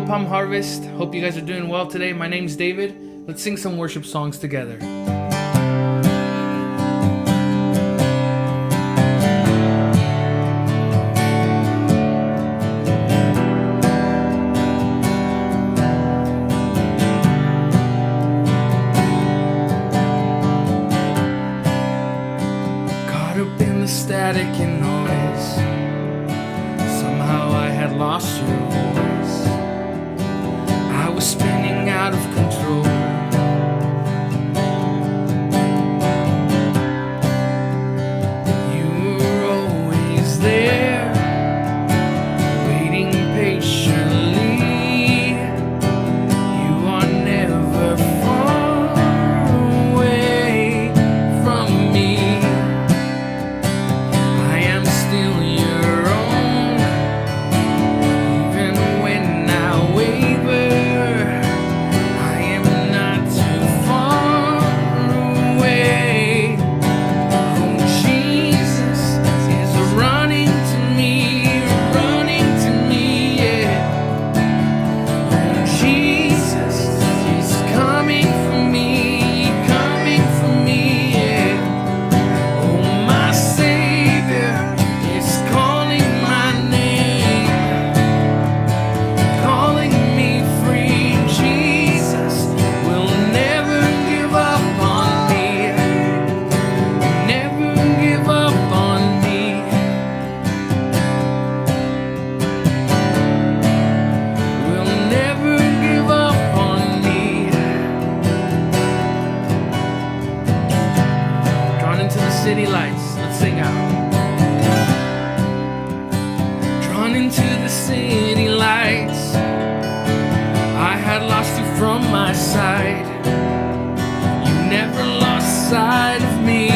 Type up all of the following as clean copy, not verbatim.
Palm Harvest. Hope you guys are doing well today. My name's David. Let's sing some worship songs together. Caught up in the static and noise. Somehow I had lost your voice. I was spinning out of control. You were always there, waiting patiently. You are never far away from me. I am still your own, even when I waver. City lights, let's sing out. Drawn into the city lights, I had lost you from my side. You never lost sight of me,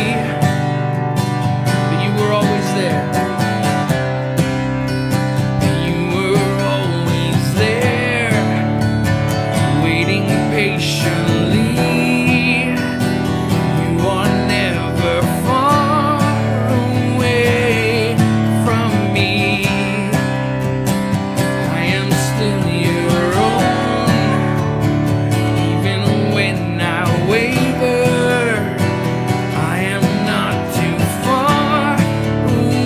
but you were always there. You were always there, waiting patiently. You are never far away from me. I am still your own, even when I waver. I am not too far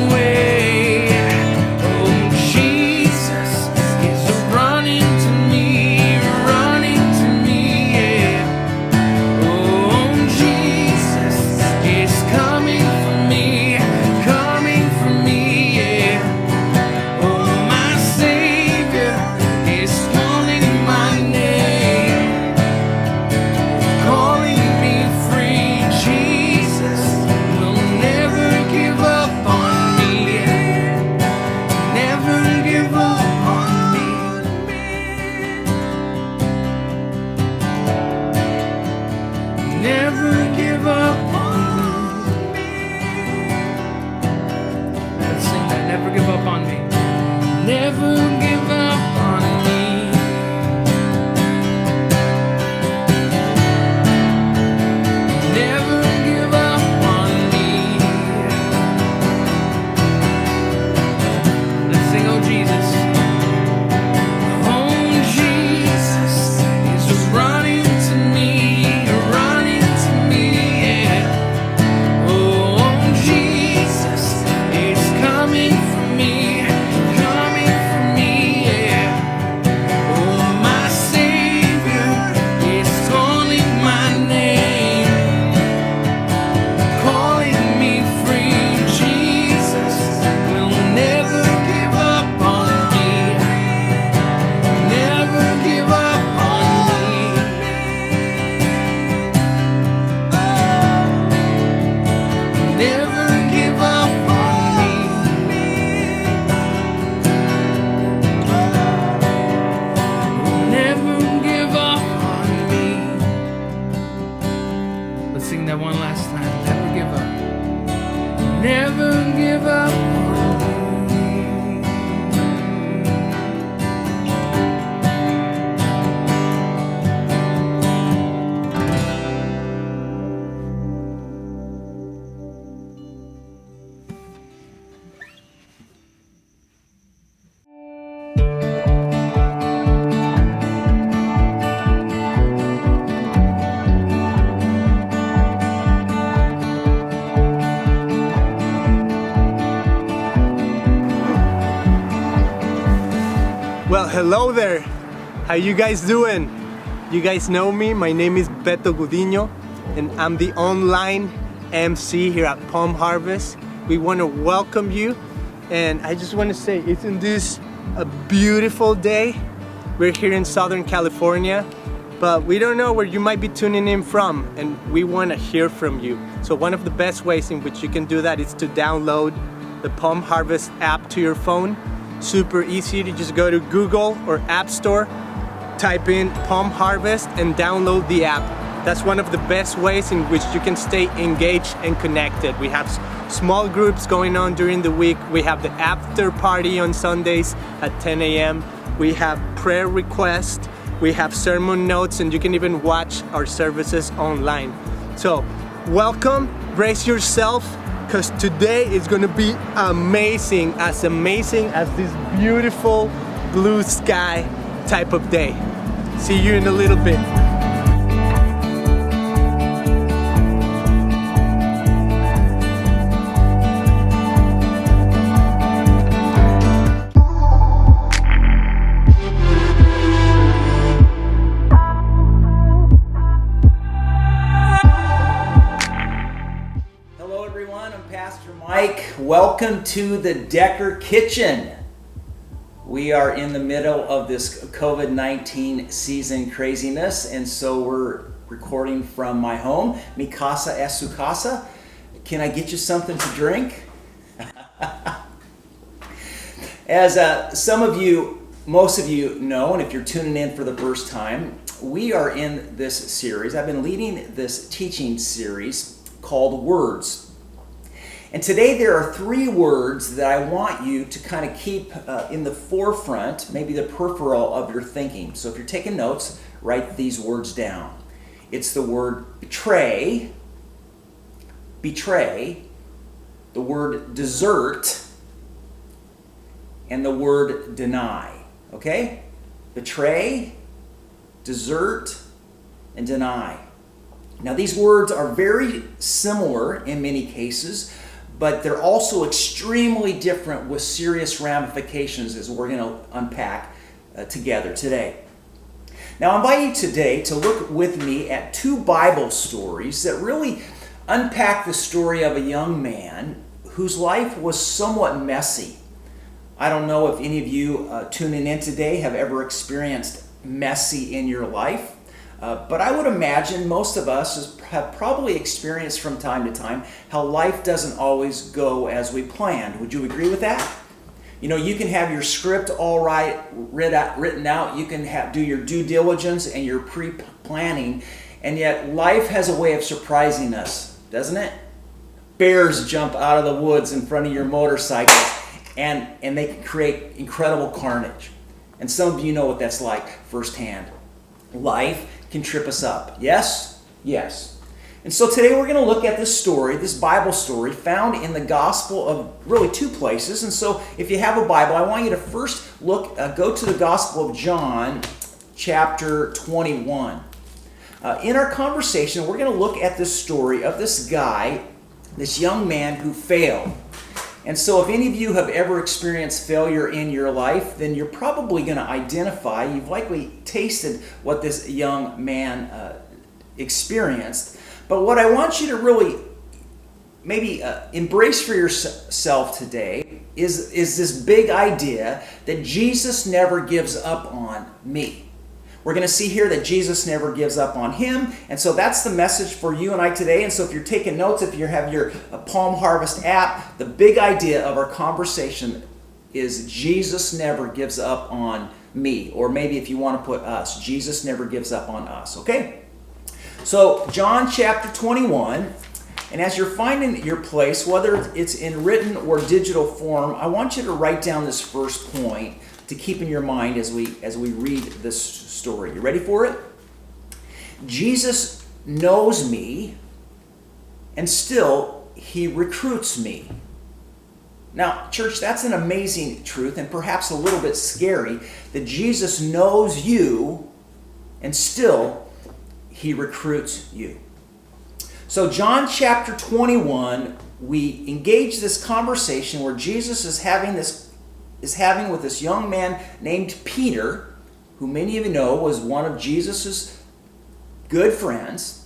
away. Oh, Jesus is running to me, yeah. Oh, Jesus is coming for me, yeah. Oh, my Savior is calling my name, calling me free. Jesus will never give up on me, never give up on me. Never give up on me. Let's sing that. Never give up on me. Never give up on me. Never give up on me. Let's sing, oh Jesus. Oh, Jesus is running to me, yeah. Let's sing that one last time. Never give up. Never give up on me. Well, hello there. How you guys doing? You guys know me. My name is Beto Gudiño, and I'm the online MC here at Palm Harvest. We want to welcome you, and I just want to say, isn't this a beautiful day? We're here in Southern California, but we don't know where you might be tuning in from, and we want to hear from you. So one of the best ways in which you can do that is to download the Palm Harvest app to your phone. Super easy to just go to Google or App Store, type in Palm Harvest and download the app. That's one of the best ways in which you can stay engaged and connected. We have small groups going on during the week. We have the after party on Sundays at 10 a.m. We have prayer requests. We have sermon notes, and you can even watch our services online. So welcome, brace yourself, because today is going to be amazing as this beautiful blue sky type of day. See you in a little bit. Welcome to the Decker Kitchen. We are in the middle of this COVID-19 season craziness, and so we're recording from my home. Mi casa es su casa. Can I get you something to drink? As some of you, most of you know, and if you're tuning in for the first time, we are in this series. I've been leading this teaching series called Words. And today there are 3 words that I want you to kind of keep in the forefront, maybe the peripheral of your thinking. So if you're taking notes, write these words down. It's the word betray, the word desert, and the word deny. Okay? Betray, desert, and deny. Now these words are very similar in many cases, but they're also extremely different with serious ramifications, as we're going to unpack together today. Now, I invite you today to look with me at 2 Bible stories that really unpack the story of a young man whose life was somewhat messy. I don't know if any of you tuning in today have ever experienced messy in your life. But I would imagine most of us have probably experienced from time to time how life doesn't always go as we planned. Would you agree with that? You know, you can have your script all right, written out. You can do your due diligence and your pre-planning. And yet life has a way of surprising us, doesn't it? Bears jump out of the woods in front of your motorcycle, and they can create incredible carnage. And some of you know what that's like firsthand. Life can trip us up. Yes? Yes. And so today we're going to look at this story, this Bible story, found in the Gospel of really 2 places. And so if you have a Bible, I want you to first go to the Gospel of John, chapter 21. In our conversation, we're going to look at this story of this guy, this young man who failed. And so if any of you have ever experienced failure in your life, then you're probably going to identify, you've likely tasted what this young man experienced. But what I want you to really maybe embrace for yourself today is this big idea that Jesus never gives up on me. We're going to see here that Jesus never gives up on him. And so that's the message for you and I today. And so if you're taking notes, if you have your Palm Harvest app, the big idea of our conversation is Jesus never gives up on me. Or maybe if you want to put us, Jesus never gives up on us. Okay? So, John chapter 21, and as you're finding your place, whether it's in written or digital form, I want you to write down this first point to keep in your mind as we read this story. You ready for it? Jesus knows me, and still he recruits me. Now, church, that's an amazing truth and perhaps a little bit scary that Jesus knows you and still he recruits you. So John chapter 21, we engage this conversation where Jesus is having with this young man named Peter, who many of you know was one of Jesus's good friends.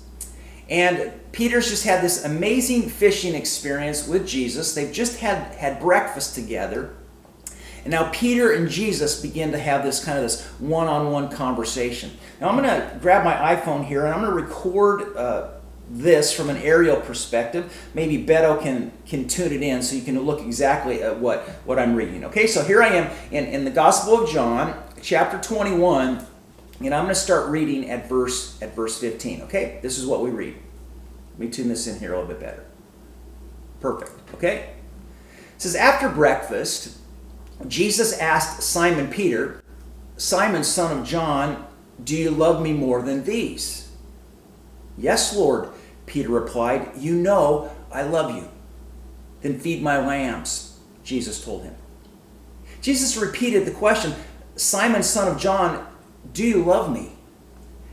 And Peter's just had this amazing fishing experience with Jesus. They've just had breakfast together. And now Peter and Jesus begin to have this one-on-one conversation. Now I'm going to grab my iPhone here and I'm going to record this from an aerial perspective. Maybe Beto can tune it in so you can look exactly at what I'm reading. Okay, so here I am in the Gospel of John, chapter 21, and I'm going to start reading at verse 15. Okay, this is what we read. Let me tune this in here a little bit better. Perfect. Okay, it says, after breakfast, Jesus asked Simon Peter, "Simon, son of John, do you love me more than these?" "Yes, Lord," Peter replied. "You know I love you." "Then feed my lambs," Jesus told him. Jesus repeated the question, "Simon, son of John, do you love me?"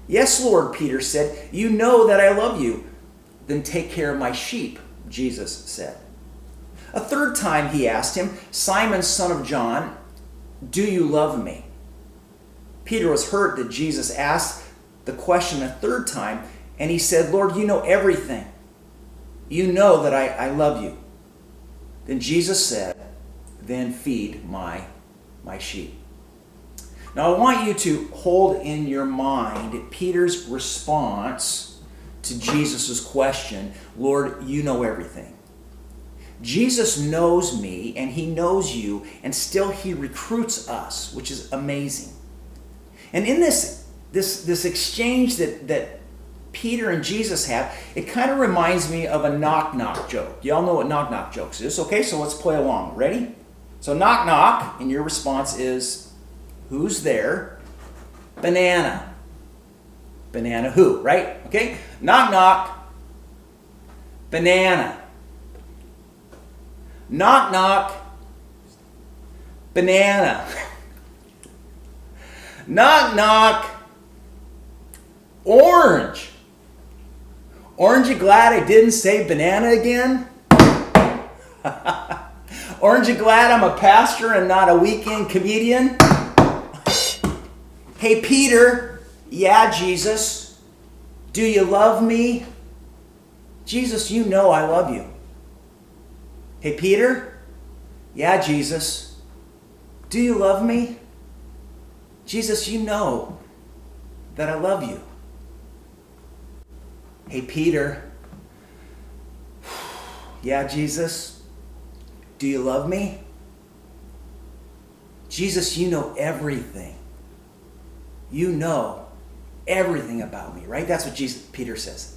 "Yes, Lord," Peter said. "You know that I love you." "Then take care of my sheep," Jesus said. A third time he asked him, "Simon, son of John, do you love me?" Peter was hurt that Jesus asked the question a third time, and he said, "Lord, you know everything. You know that I love you." Then Jesus said, "Then feed my sheep." Now I want you to hold in your mind Peter's response to Jesus' question, "Lord, you know everything." Jesus knows me and he knows you, and still he recruits us, which is amazing. And in this exchange that Peter and Jesus have, it kind of reminds me of a knock-knock joke. Y'all know what knock-knock jokes is. Okay, so let's play along. Ready? So knock-knock, and your response is, who's there? Banana. Banana who, right? Okay? Knock-knock. Banana. Knock-knock. Banana. Knock-knock. Orange. Aren't you glad I didn't say banana again? Aren't you glad I'm a pastor and not a weekend comedian? Hey, Peter. Yeah, Jesus. Do you love me? Jesus, you know I love you. Hey, Peter. Yeah, Jesus. Do you love me? Jesus, you know that I love you. Hey, Peter. Yeah, Jesus. Do you love me? Jesus, you know everything. You know everything about me, right? That's what Peter says.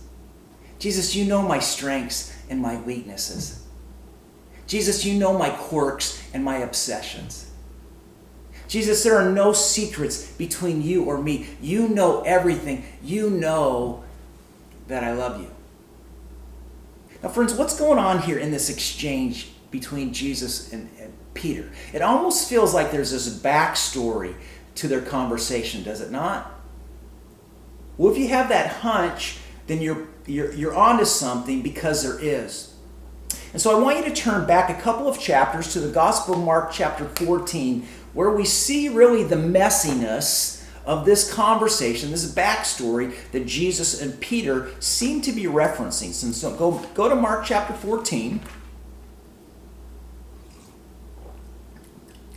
Jesus, you know my strengths and my weaknesses. Jesus, you know my quirks and my obsessions. Jesus, there are no secrets between you or me. You know everything. You know that I love you. Now, friends, what's going on here in this exchange between Jesus and Peter? It almost feels like there's this backstory to their conversation, does it not? Well, if you have that hunch, then you're onto something, because there is. And so I want you to turn back a couple of chapters to the Gospel of Mark chapter 14, where we see really the messiness of this conversation, this backstory that Jesus and Peter seem to be referencing. And so go to Mark chapter 14.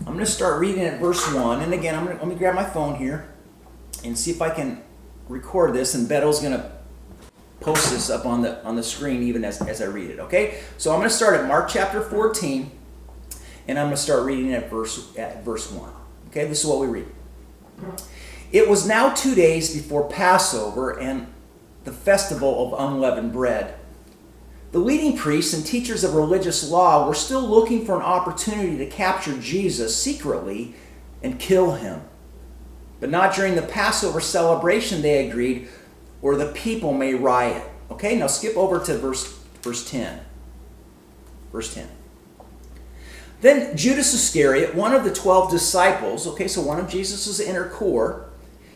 I'm going to start reading at verse 1. And again, let me grab my phone here and see if I can record this. And Beto's going to post this up on the screen even as I read it. Okay? So I'm going to start at Mark chapter 14. And I'm going to start reading at verse 1. Okay? This is what we read. It was now 2 days before Passover, and the festival of unleavened bread. The leading priests and teachers of religious law were still looking for an opportunity to capture Jesus secretly and kill him. But not during the Passover celebration, they agreed, or the people may riot. Okay, now skip over to verse 10. Verse 10. Then Judas Iscariot, one of the 12 disciples, okay, so one of Jesus' inner core,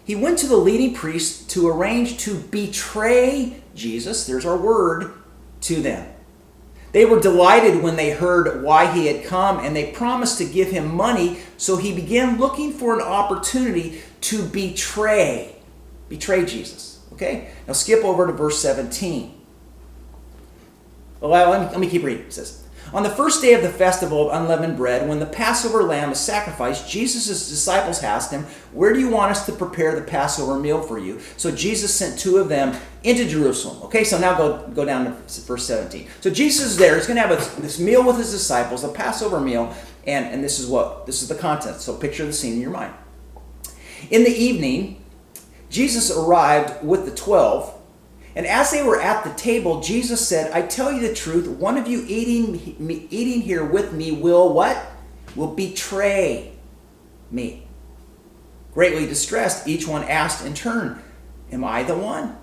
he went to the leading priests to arrange to betray Jesus, there's our word, to them. They were delighted when they heard why he had come, and they promised to give him money, so he began looking for an opportunity to betray Jesus. Okay? Now skip over to verse 17. Well, let me keep reading. It says, on the first day of the festival of unleavened bread, when the Passover lamb is sacrificed, Jesus' disciples asked him, where do you want us to prepare the Passover meal for you? So Jesus sent 2 of them into Jerusalem. Okay, so now go down to verse 17. So Jesus is there. He's going to have this meal with his disciples, a Passover meal, and this is the content. So picture the scene in your mind. In the evening, Jesus arrived with the 12. And as they were at the table, Jesus said, I tell you the truth, one of you eating here with me will what? Will betray me. Greatly distressed, each one asked in turn, am I the one?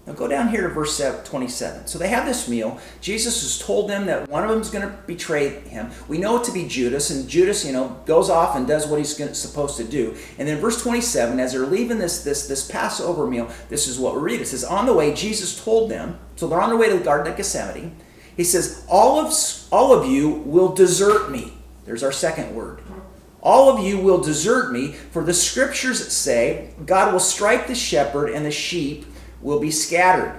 Now go down here to verse 27. So they have this meal. Jesus has told them that one of them is going to betray him. We know it to be Judas, and Judas, goes off and does what he's supposed to do. And then verse 27, as they're leaving this Passover meal, this is what we read. It says, on the way, Jesus told them, so they're on their way to the Garden of Gethsemane. He says, all of you will desert me. There's our second word. All of you will desert me, for the scriptures say, God will strike the shepherd and the sheep will be scattered.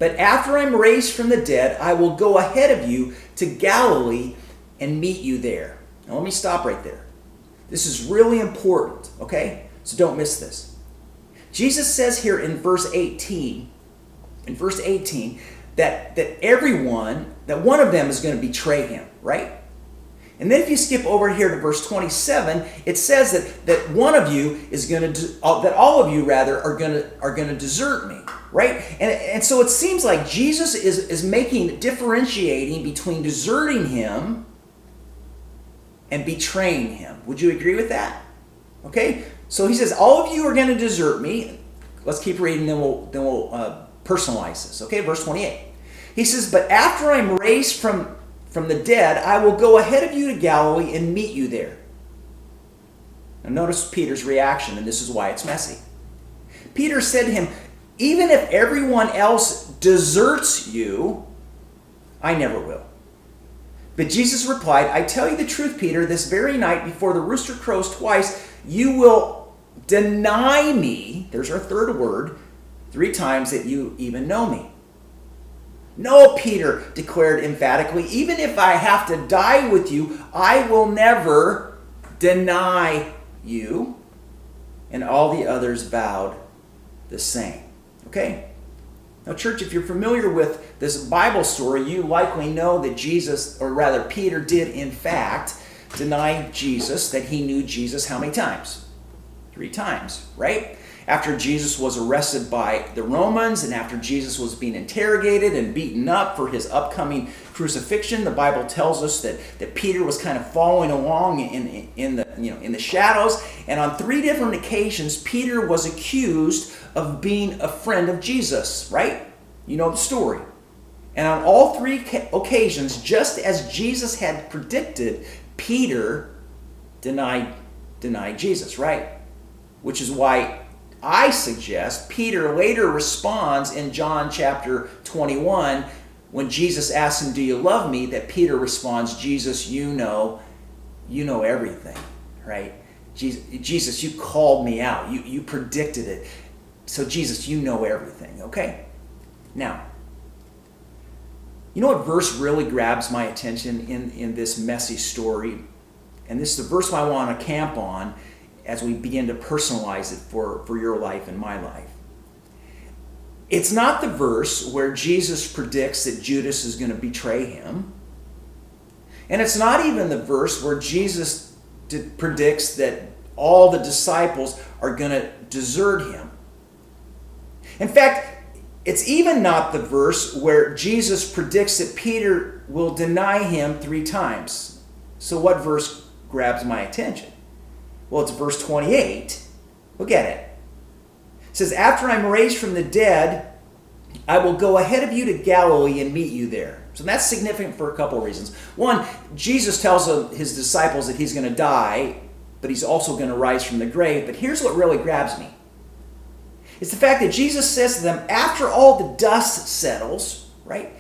But after I'm raised from the dead, I will go ahead of you to Galilee and meet you there. Now let me stop right there. This is really important, okay? So don't miss this. Jesus says here in verse 18, that one of them is going to betray him, right? And then if you skip over here to verse 27, it says that one of you is going to, that all of you rather are going to desert me, right? And so it seems like Jesus is differentiating between deserting him and betraying him. Would you agree with that? Okay, so he says all of you are going to desert me. Let's keep reading, then we'll personalize this. Okay, verse 28. He says, but after I'm raised from the dead, I will go ahead of you to Galilee and meet you there. Now notice Peter's reaction, and this is why it's messy. Peter said to him, even if everyone else deserts you, I never will. But Jesus replied, I tell you the truth, Peter, this very night before the rooster crows twice, you will deny me, there's our third word, 3 times that you even know me. No, Peter declared emphatically, even if I have to die with you, I will never deny you. And all the others vowed the same. Okay? Now, church, if you're familiar with this Bible story, you likely know that Peter did in fact deny Jesus, that he knew Jesus how many times? 3 times, right? After Jesus was arrested by the Romans and after Jesus was being interrogated and beaten up for his upcoming crucifixion, the Bible tells us that Peter was kind of following along in the shadows. And on 3 different occasions, Peter was accused of being a friend of Jesus, right? You know the story. And on all 3 occasions, just as Jesus had predicted, Peter denied Jesus, right? Which is why I suggest Peter later responds in John chapter 21 when Jesus asks him, do you love me? That Peter responds, Jesus, you know everything, right? Jesus, you called me out. You predicted it. So Jesus, you know everything, okay? Now, you know what verse really grabs my attention in this messy story? And this is the verse I want to camp on as we begin to personalize it for your life and my life. It's not the verse where Jesus predicts that Judas is going to betray him. And it's not even the verse where Jesus predicts that all the disciples are going to desert him. In fact, it's even not the verse where Jesus predicts that Peter will deny him 3 times. So what verse grabs my attention? Well, it's verse 28. Look at it. It says, after I'm raised from the dead, I will go ahead of you to Galilee and meet you there. So that's significant for a couple of reasons. One, Jesus tells his disciples that he's going to die, but he's also going to rise from the grave. But here's what really grabs me. It's the fact that Jesus says to them, after all the dust settles, right?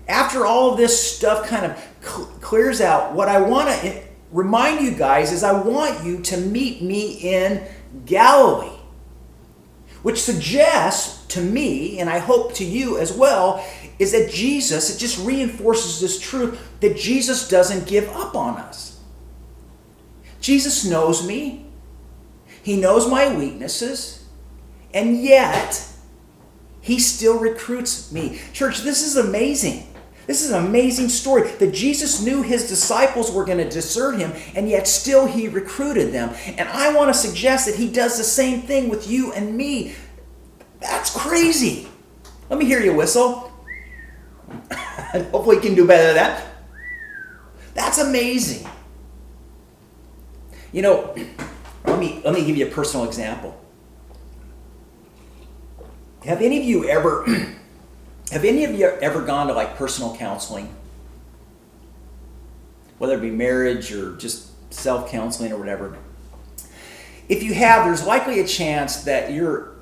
After all of this stuff kind of clears out, what I want to remind you guys is I want you to meet me in Galilee. Which suggests to me, and I hope to you as well, is that Jesus, it just reinforces this truth that Jesus doesn't give up on us. Jesus knows me. He knows my weaknesses. And yet, he still recruits me. Church, this is amazing. This is an amazing story that Jesus knew his disciples were going to desert him, and yet still he recruited them. And I want to suggest that he does the same thing with you and me. That's crazy. Let me hear you whistle. Hopefully you can do better than that. That's amazing. You know, let me give you a personal example. Have any of you ever gone to like personal counseling? Whether it be marriage or just self-counseling or whatever. If you have, there's likely a chance that your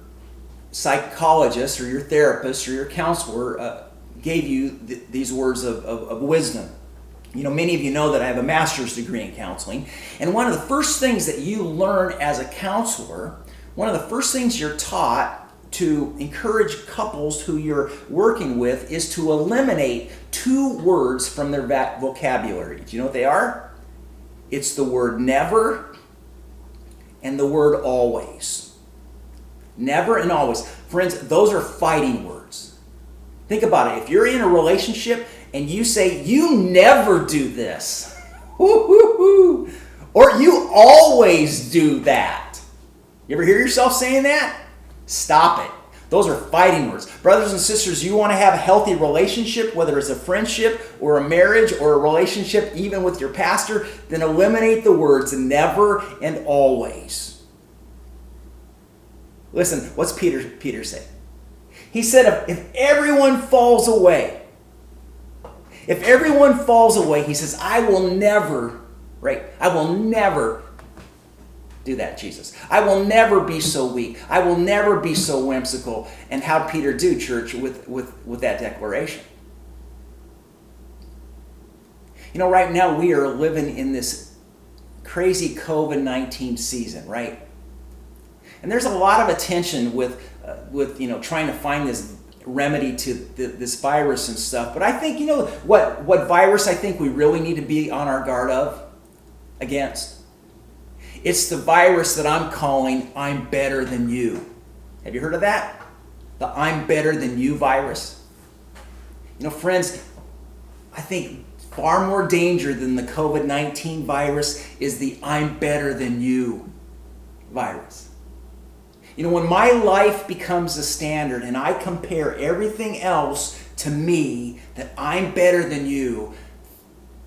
psychologist or your therapist or your counselor gave you these words of wisdom. You know, many of you know that I have a master's degree in counseling. And one of the first things that you learn as a counselor, one of the first things you're taught to encourage couples who you're working with is to eliminate 2 words from their vocabulary. Do you know what they are? It's the word never and the word always. Never and always. Friends, those are fighting words. Think about it. If you're in a relationship and you say, you never do this, or you always do that. You ever hear yourself saying that? Stop it. Those are fighting words. Brothers and sisters, you want to have a healthy relationship, whether it's a friendship or a marriage or a relationship even with your pastor, then eliminate the words never and always. Listen, what's Peter say? He said, if everyone falls away, he says, I will never do that, Jesus. I will never be so weak. I will never be so whimsical. And how did Peter do, church, with that declaration? You know, right now we are living in this crazy COVID-19 season, right? And there's a lot of attention with trying to find this remedy to this virus and stuff. But I think, you know, what virus I think we really need to be on our guard against? It's the virus that I'm calling I'm better than you. Have you heard of that? The I'm better than you virus. You know, friends, I think far more danger than the COVID-19 virus is the I'm better than you virus. You know, when my life becomes the standard and I compare everything else to me, that I'm better than you,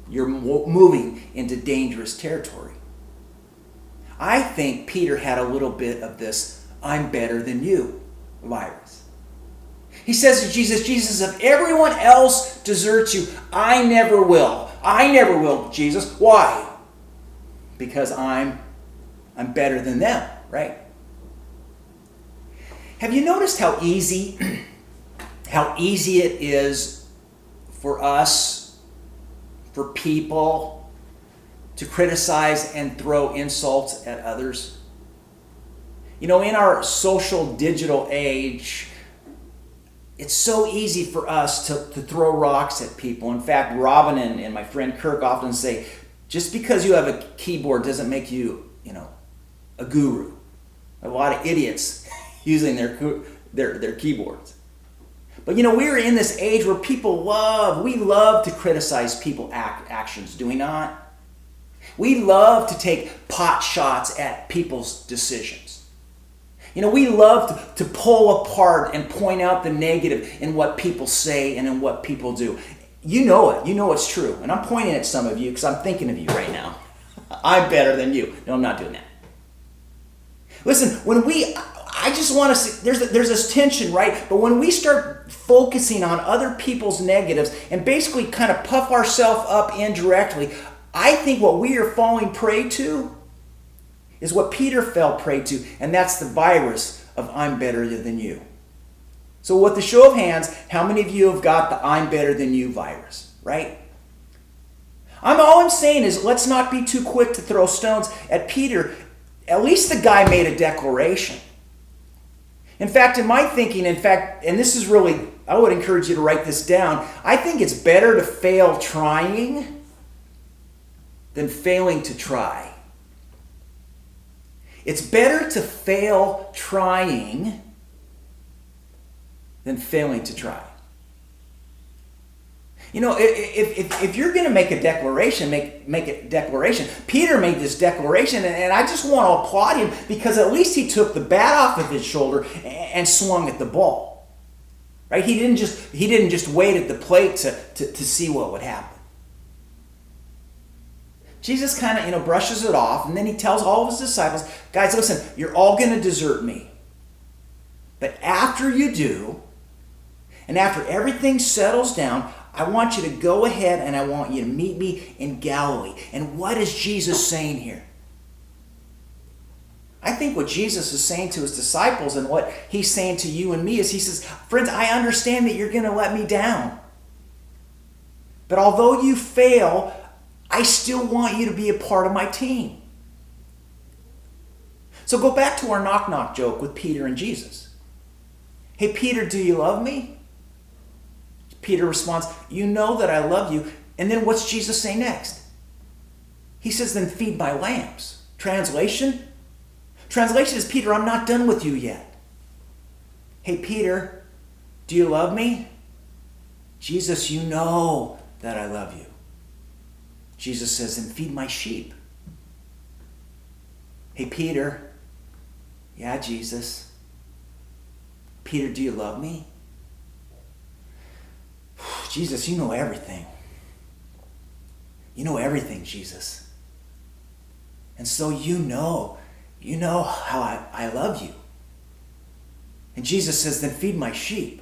you're moving into dangerous territory. I think Peter had a little bit of this I'm better than you virus. He says to Jesus, if everyone else deserts you, I never will. I never will, Jesus. Why? Because I'm better than them, right? Have you noticed how easy it is for us, for people, to criticize and throw insults at others? You know, in our social digital age, it's so easy for us to throw rocks at people. In fact, Robin and my friend Kirk often say, just because you have a keyboard doesn't make you, a guru. A lot of idiots using their keyboards. But we're in this age where we love to criticize people's actions, do we not? We love to take pot shots at people's decisions. We love to pull apart and point out the negative in what people say and in what people do. You know it. You know it's true. And I'm pointing at some of you because I'm thinking of you right now. I'm better than you. No, I'm not doing that. Listen, I just want to see, there's this tension, right? But when we start focusing on other people's negatives and basically kind of puff ourselves up indirectly, I think what we are falling prey to is what Peter fell prey to, and that's the virus of I'm better than you. So with the show of hands, how many of you have got the I'm better than you virus, right? All I'm saying is let's not be too quick to throw stones at Peter. At least the guy made a declaration. In fact, in my thinking, and this is really, I would encourage you to write this down, I think it's better to fail trying than failing to try. It's better to fail trying than failing to try. If you're going to make a declaration, make a declaration. Peter made this declaration, and I just want to applaud him because at least he took the bat off of his shoulder and swung at the ball. Right? He didn't just wait at the plate to see what would happen. Jesus kind of brushes it off, and then he tells all of his disciples, guys, listen, you're all going to desert me. But after you do, and after everything settles down, I want you to go ahead and I want you to meet me in Galilee. And what is Jesus saying here? I think what Jesus is saying to his disciples and what he's saying to you and me is he says, friends, I understand that you're going to let me down. But although you fail, I still want you to be a part of my team. So go back to our knock-knock joke with Peter and Jesus. Hey, Peter, do you love me? Peter responds, you know that I love you. And then what's Jesus say next? He says, then feed my lambs. Translation? Translation is, Peter, I'm not done with you yet. Hey, Peter, do you love me? Jesus, you know that I love you. Jesus says, then feed my sheep. Hey, Peter. Yeah, Jesus. Peter, do you love me? Jesus, you know everything. You know everything, Jesus. And so you know how I love you. And Jesus says, then feed my sheep.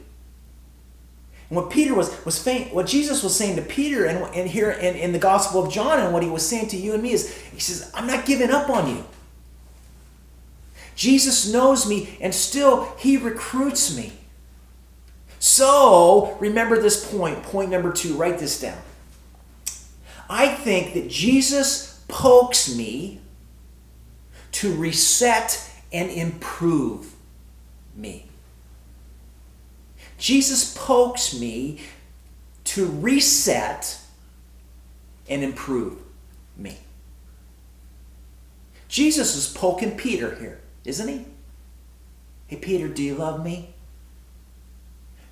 And what Jesus was saying to Peter and here in the Gospel of John and what he was saying to you and me is, he says, I'm not giving up on you. Jesus knows me and still he recruits me. So, remember this point number 2, write this down. I think that Jesus pokes me to reset and improve me. Jesus pokes me to reset and improve me. Jesus is poking Peter here, isn't he? Hey, Peter, do you love me?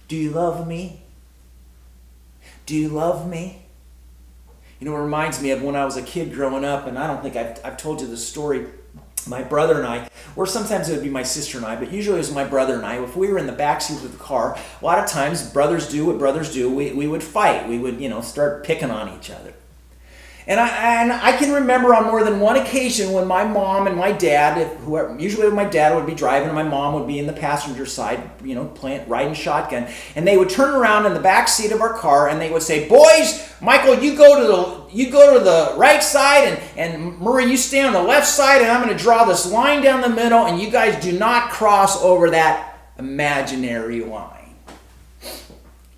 Do you love me? Do you love me? It reminds me of when I was a kid growing up, and I don't think I've told you this story. My brother and I, or sometimes it would be my sister and I, but usually it was my brother and I. If we were in the backseat of the car, a lot of times brothers do what brothers do. We would fight. We would, start picking on each other. And I can remember on more than one occasion when my mom and my dad, usually my dad would be driving and my mom would be in the passenger side, riding shotgun, and they would turn around in the back seat of our car and they would say, "Boys, Michael, you go to the right side, and Murray, you stay on the left side, and I'm going to draw this line down the middle, and you guys do not cross over that imaginary line."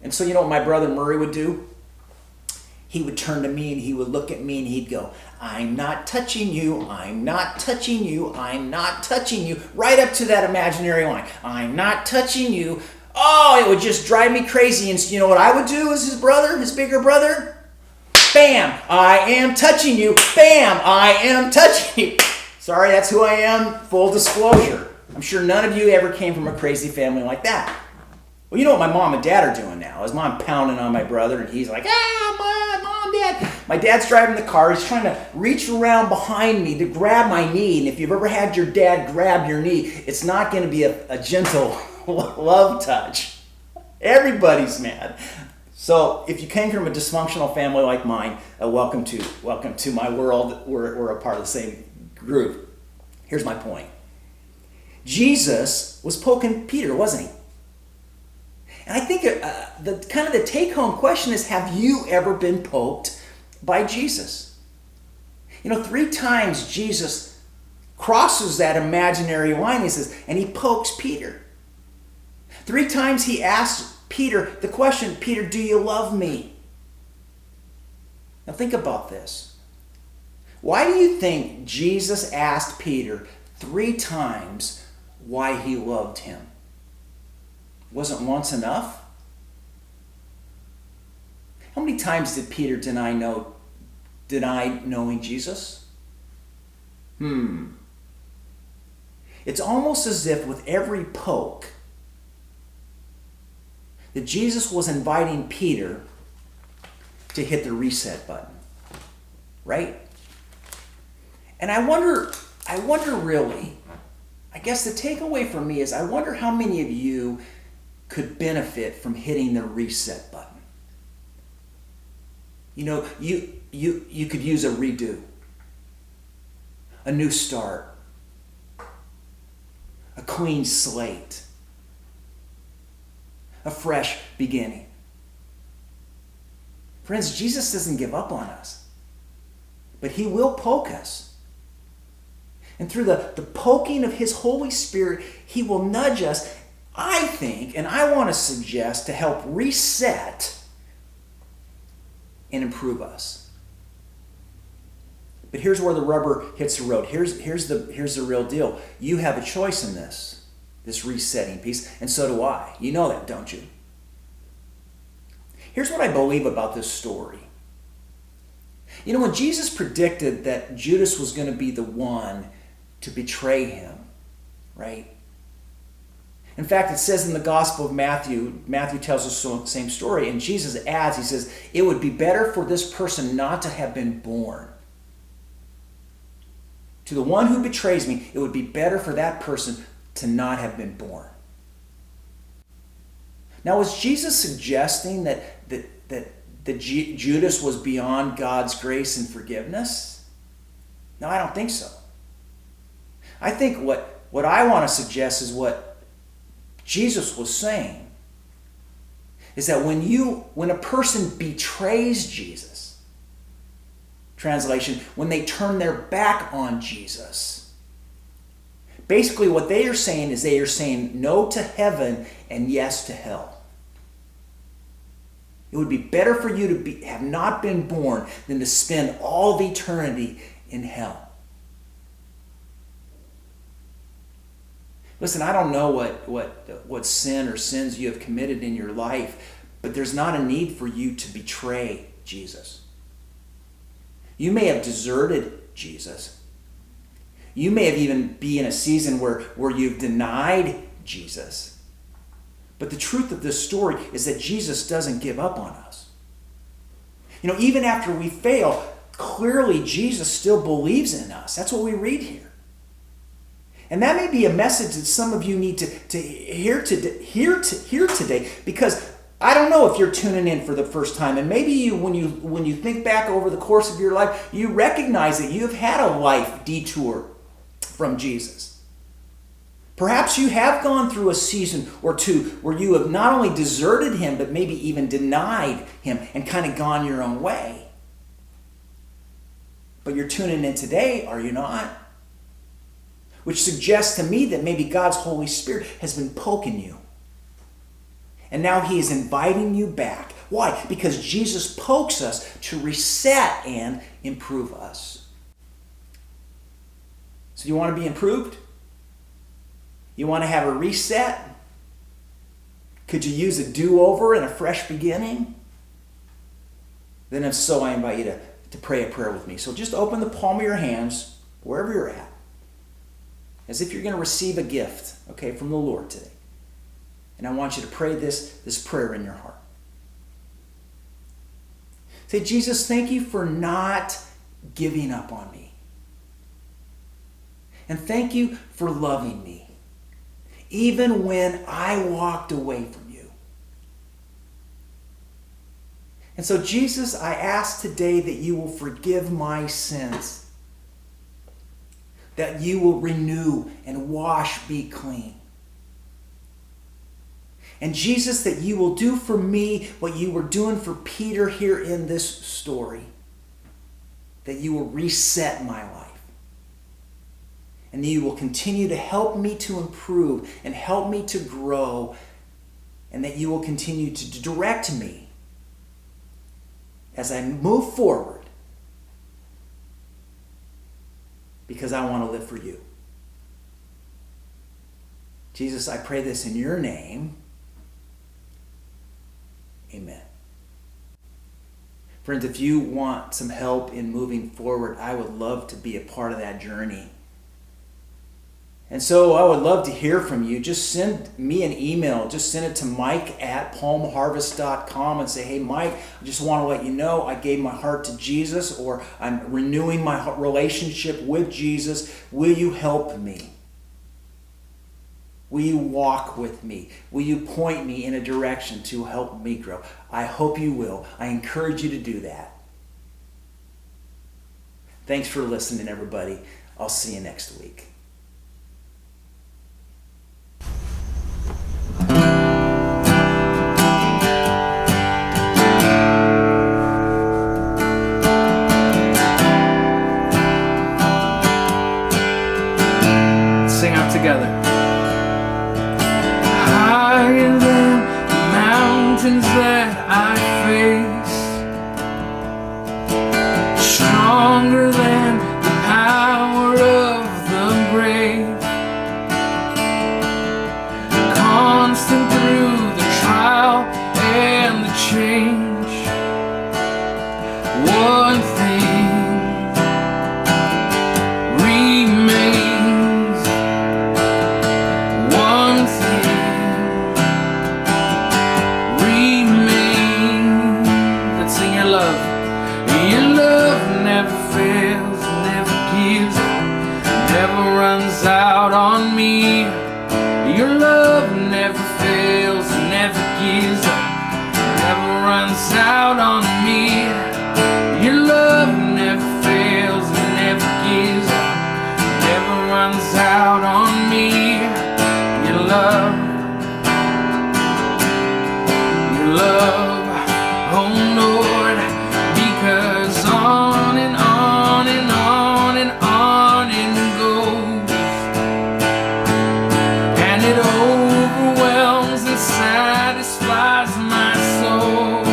And so you know what my brother Murray would do? He would turn to me and he would look at me and he'd go, "I'm not touching you, I'm not touching you, I'm not touching you," right up to that imaginary line. "I'm not touching you." Oh, it would just drive me crazy. And you know what I would do as his bigger brother? Bam, I am touching you. Bam, I am touching you. Sorry, that's who I am. Full disclosure. I'm sure none of you ever came from a crazy family like that. Well, you know what my mom and dad are doing now? Is mom pounding on my brother and he's like, Mom, Dad. My dad's driving the car. He's trying to reach around behind me to grab my knee. And if you've ever had your dad grab your knee, it's not going to be a gentle love touch. Everybody's mad. So if you came from a dysfunctional family like mine, welcome to my world. We're a part of the same group. Here's my point. Jesus was poking Peter, wasn't he? And I think the take-home question is, have you ever been poked by Jesus? 3 times Jesus crosses that imaginary line, he says, and he pokes Peter. 3 times he asks Peter the question, Peter, do you love me? Now think about this. Why do you think Jesus asked Peter 3 times why he loved him? Wasn't once enough? How many times did Peter deny knowing Jesus? It's almost as if with every poke that Jesus was inviting Peter to hit the reset button. Right? And I wonder really, I guess the takeaway for me is, I wonder how many of you could benefit from hitting the reset button. You could use a redo, a new start, a clean slate, a fresh beginning. Friends, Jesus doesn't give up on us, but he will poke us. And through the poking of his Holy Spirit, he will nudge us, I think, and I want to suggest, to help reset and improve us. But here's where the rubber hits the road. Here's the real deal. You have a choice in this resetting piece, and so do I. You know that, don't you? Here's what I believe about this story. When Jesus predicted that Judas was going to be the one to betray him, right? In fact, it says in the Gospel of Matthew tells us the same story, and Jesus adds, he says, it would be better for this person not to have been born. To the one who betrays me, it would be better for that person to not have been born. Now, was Jesus suggesting that Judas was beyond God's grace and forgiveness? No, I don't think so. I think what I want to suggest is what Jesus was saying is that when a person betrays Jesus, translation, when they turn their back on Jesus, basically what they are saying is they are saying no to heaven and yes to hell. It would be better for you to have not been born than to spend all of eternity in hell. Listen, I don't know what sin or sins you have committed in your life, but there's not a need for you to betray Jesus. You may have deserted Jesus. You may have even be in a season where you've denied Jesus. But the truth of this story is that Jesus doesn't give up on us. Even after we fail, clearly Jesus still believes in us. That's what we read here. And that may be a message that some of you need to hear today, because I don't know if you're tuning in for the first time, and maybe when you think back over the course of your life, you recognize that you have had a life detour from Jesus. Perhaps you have gone through a season or two where you have not only deserted him, but maybe even denied him and kind of gone your own way. But you're tuning in today, are you not? Which suggests to me that maybe God's Holy Spirit has been poking you. And now he is inviting you back. Why? Because Jesus pokes us to reset and improve us. So you want to be improved? You want to have a reset? Could you use a do-over and a fresh beginning? Then if so, I invite you to pray a prayer with me. So just open the palm of your hands, wherever you're at, as if you're going to receive a gift, okay, from the Lord today. And I want you to pray this prayer in your heart. Say, Jesus, thank you for not giving up on me. And thank you for loving me, even when I walked away from you. And so, Jesus, I ask today that you will forgive my sins, that you will renew and wash me clean. And Jesus, that you will do for me what you were doing for Peter here in this story, that you will reset my life. And you will continue to help me to improve and help me to grow, and that you will continue to direct me as I move forward, because I want to live for you. Jesus, I pray this in your name. Amen. Friends, if you want some help in moving forward, I would love to be a part of that journey. And so I would love to hear from you. Just send me an email. Just send it to mike@palmharvest.com and say, hey, Mike, I just want to let you know I gave my heart to Jesus, or I'm renewing my relationship with Jesus. Will you help me? Will you walk with me? Will you point me in a direction to help me grow? I hope you will. I encourage you to do that. Thanks for listening, everybody. I'll see you next week. Sing out together. Higher than the mountains that I face, stronger than the power of the grave, constant through the trial and the change. One thing remains. One thing remains. Let's sing your love. Your love never fails, never gives up, never runs out on me. Your love never fails, never gives up, never runs out on me. Your love never fails, never gives up, never runs out on me. Your love, oh Lord, because on and on and on and on it goes, and it overwhelms and satisfies my soul,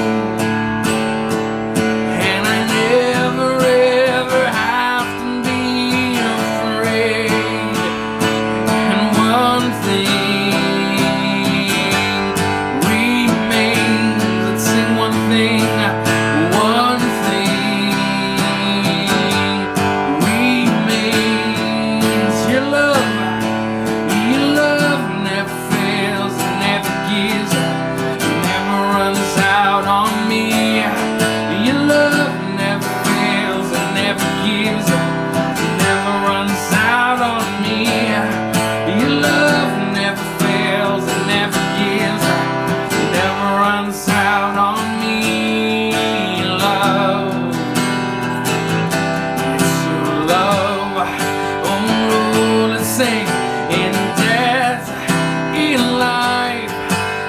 and I never ever have to be afraid. And one thing remains. Let's sing one thing. One thing remains. Your love never fails, never gives up, never runs out on me. Your love never fails, never gives up, never runs out on me. Your love never fails, never gives up, never runs out on me. Love, it's your love. Oh Lord, let's sing. In death, in life,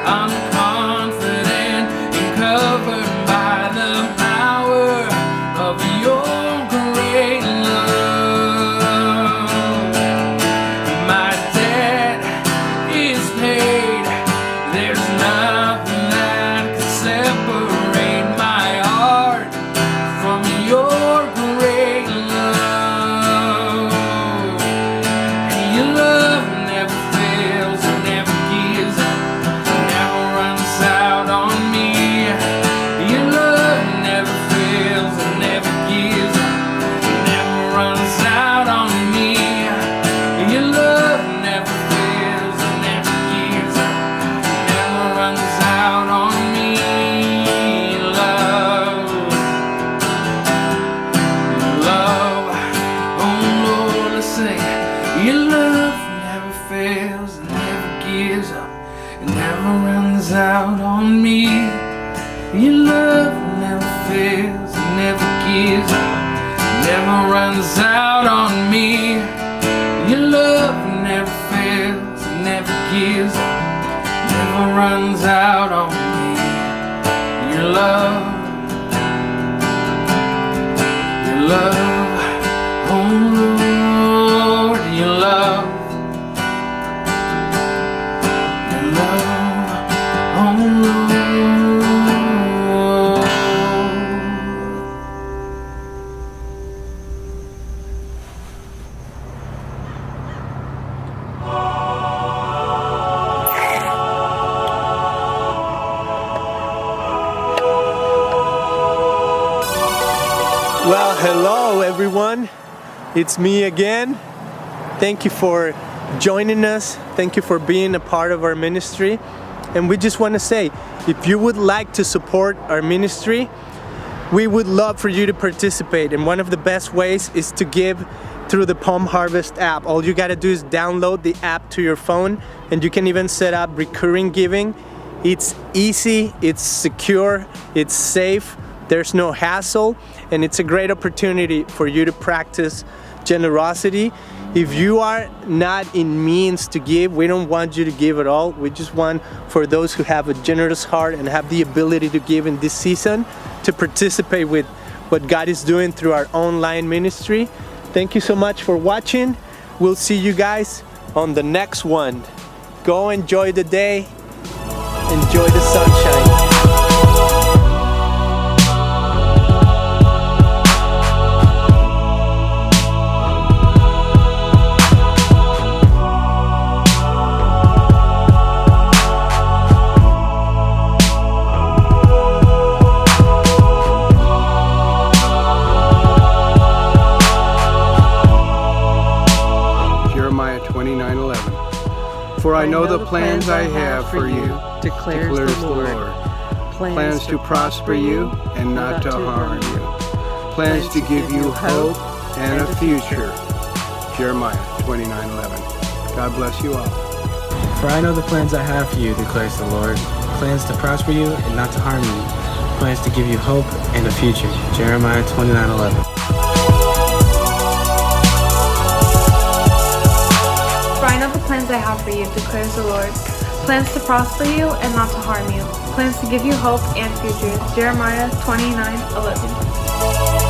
I'm confident and covered by the power of your great love. My debt is paid. There's nothing that can separate my heart from your great love. And your love never fails, never gives up, never runs out on me. Your love never fails, never gives, never runs out on me. Your love never fails, never gives, never runs out on me. Your love, oh Lord, your love, oh Lord. Well, hello everyone. It's me again. Thank you for joining us. Thank you for being a part of our ministry. And we just want to say, if you would like to support our ministry, we would love for you to participate. And one of the best ways is to give through the Palm Harvest app. All you got to do is download the app to your phone, and you can even set up recurring giving. It's easy, it's secure, it's safe, there's no hassle, and it's a great opportunity for you to practice generosity. If you are not in means to give, we don't want you to give at all. We just want for those who have a generous heart and have the ability to give in this season to participate with what God is doing through our online ministry. Thank you so much for watching. We'll see you guys on the next one. Go enjoy the day. Enjoy the sunshine. Jeremiah 29:11. For I know the plans I have for you, declares the Lord. Plans to prosper you and not to harm you. Plans to give you hope and a future. Jeremiah 29:11. God bless you all. For I know the plans I have for you, declares the Lord. Plans to prosper you and not to harm you. Plans to give you hope and a future. Jeremiah 29:11. For I know the plans I have for you, declares the Lord. Plans to prosper you and not to harm you. Plans to give you hope and future. Jeremiah 29:11.